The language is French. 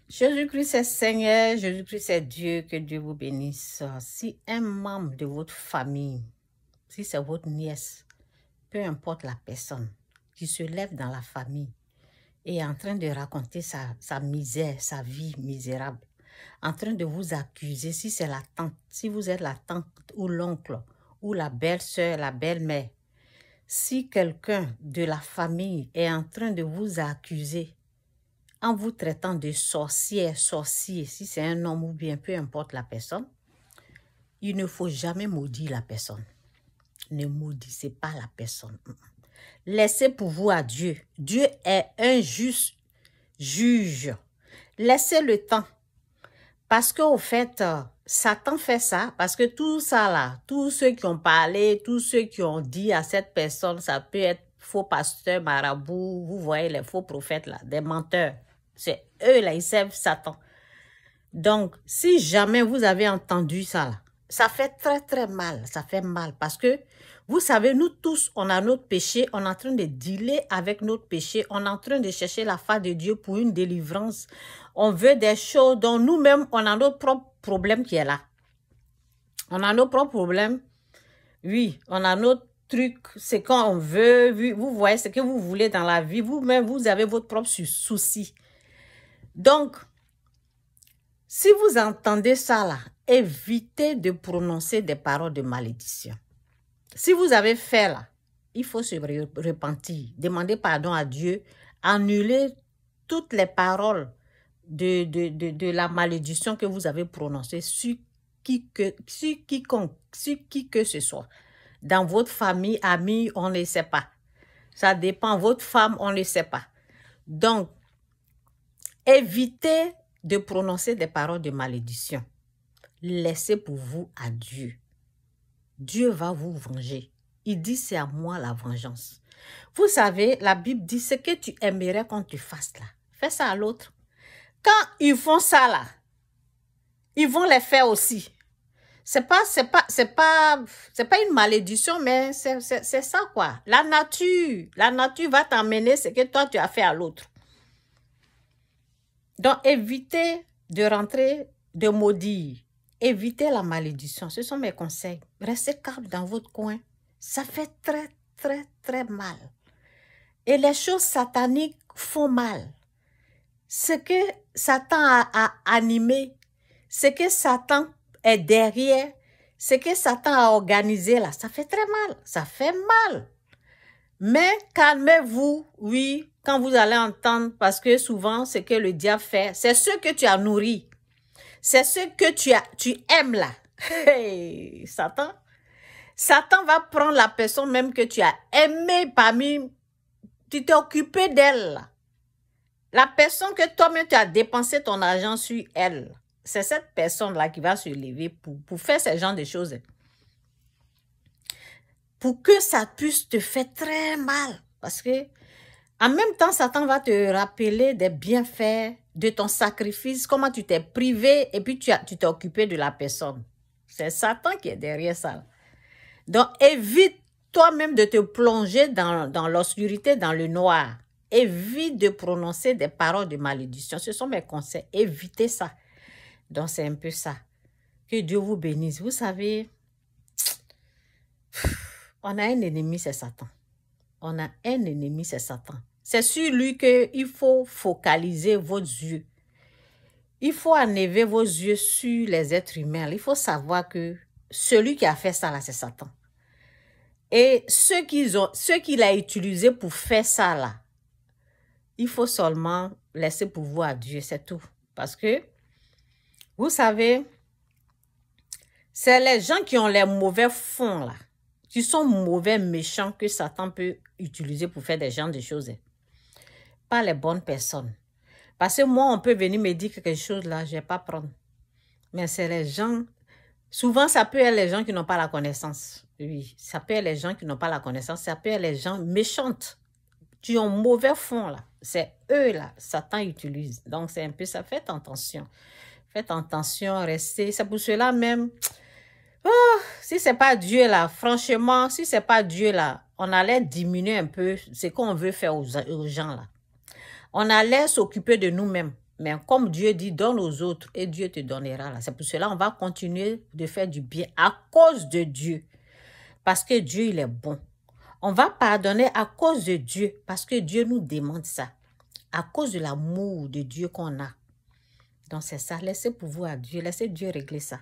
Jésus-Christ est Seigneur, Jésus-Christ est Dieu, que Dieu vous bénisse. Si un membre de votre famille, si c'est votre nièce, peu importe la personne, qui se lève dans la famille et est en train de raconter sa misère, sa vie misérable, en train de vous accuser, si c'est la tante, si vous êtes la tante ou l'oncle, ou la belle-sœur, la belle-mère, si quelqu'un de la famille est en train de vous accuser, en vous traitant de sorcière, sorcier, si c'est un homme ou bien peu importe la personne, il ne faut jamais maudire la personne. Ne maudissez pas la personne. Laissez pour vous à Dieu. Dieu est un juste juge. Laissez le temps. Parce qu'au fait, Satan fait ça, parce que tout ça là, tous ceux qui ont parlé, tous ceux qui ont dit à cette personne, ça peut être faux pasteurs, marabouts, vous voyez les faux prophètes là, des menteurs. C'est eux là, ils servent Satan. Donc, si jamais vous avez entendu ça là, ça fait très très mal, ça fait mal parce que vous savez, nous tous, on a notre péché, on est en train de dealer avec notre péché, on est en train de chercher la face de Dieu pour une délivrance. On veut des choses dont nous-mêmes, on a notre propre problème qui est là. On a nos propres problèmes. Oui, on a notre truc, c'est quand on veut, vous voyez ce que vous voulez dans la vie, vous-même, vous avez votre propre souci. Donc, si vous entendez ça là, évitez de prononcer des paroles de malédiction. Si vous avez fait là, il faut se repentir, demander pardon à Dieu, annuler toutes les paroles de la malédiction que vous avez prononcée sur qui que ce soit. Dans votre famille, amis, on ne sait pas. Ça dépend, votre femme, on ne sait pas. Donc, évitez de prononcer des paroles de malédiction. Laissez pour vous à Dieu. Dieu va vous venger. Il dit, c'est à moi la vengeance. Vous savez, la Bible dit, ce que tu aimerais qu'on te fasse là, fais ça à l'autre. Quand ils font ça là, ils vont les faire aussi. C'est pas une malédiction, mais c'est ça quoi. La nature va t'amener ce que toi tu as fait à l'autre. Donc, évitez de rentrer, de maudire. Évitez la malédiction. Ce sont mes conseils. Restez calme dans votre coin. Ça fait très, très, très mal. Et les choses sataniques font mal. Ce que Satan a animé, ce que Satan est derrière, ce que Satan a organisé là, ça fait très mal. Ça fait mal. Mais calmez-vous, oui, quand vous allez entendre, parce que souvent, ce que le diable fait, c'est ce que tu as nourri. C'est ce que tu aimes là. Hey, Satan va prendre la personne même que tu as aimée parmi, tu t'es occupé d'elle. La personne que toi-même tu as dépensé ton argent sur elle, c'est cette personne-là qui va se lever pour faire ce genre de choses. Pour que ça puisse te faire très mal. Parce que en même temps, Satan va te rappeler des bienfaits de ton sacrifice, comment tu t'es privé et puis tu t'es occupé de la personne. C'est Satan qui est derrière ça. Donc, évite toi-même de te plonger dans l'obscurité, dans le noir. Évite de prononcer des paroles de malédiction. Ce sont mes conseils. Évitez ça. Donc, c'est un peu ça. Que Dieu vous bénisse. Vous savez, on a un ennemi, c'est Satan. On a un ennemi, c'est Satan. C'est sur lui qu'il faut focaliser vos yeux. Il faut enlever vos yeux sur les êtres humains. Il faut savoir que celui qui a fait ça, là, c'est Satan. Et ceux qu'il a utilisés pour faire ça, là, il faut seulement laisser pouvoir à Dieu, c'est tout. Parce que, vous savez, c'est les gens qui ont les mauvais fonds, là, qui sont mauvais, méchants, que Satan peut utiliser pour faire des genres de choses. Pas les bonnes personnes. Parce que moi, on peut venir me dire quelque chose là, je ne vais pas prendre. Mais c'est les gens, souvent ça peut être les gens qui n'ont pas la connaissance. Oui, ça peut être les gens qui n'ont pas la connaissance, ça peut être les gens méchantes, qui ont mauvais fond là. C'est eux là, Satan utilise. Donc c'est un peu ça, faites attention. Faites attention, restez. C'est pour cela même, oh, si c'est pas Dieu là, franchement, si c'est pas Dieu là, on allait diminuer un peu ce qu'on veut faire aux gens là. On allait s'occuper de nous-mêmes. Mais comme Dieu dit, donne aux autres et Dieu te donnera. C'est pour cela qu'on va continuer de faire du bien à cause de Dieu. Parce que Dieu, il est bon. On va pardonner à cause de Dieu parce que Dieu nous demande ça. À cause de l'amour de Dieu qu'on a. Donc c'est ça. Laissez pour vous à Dieu. Laissez Dieu régler ça.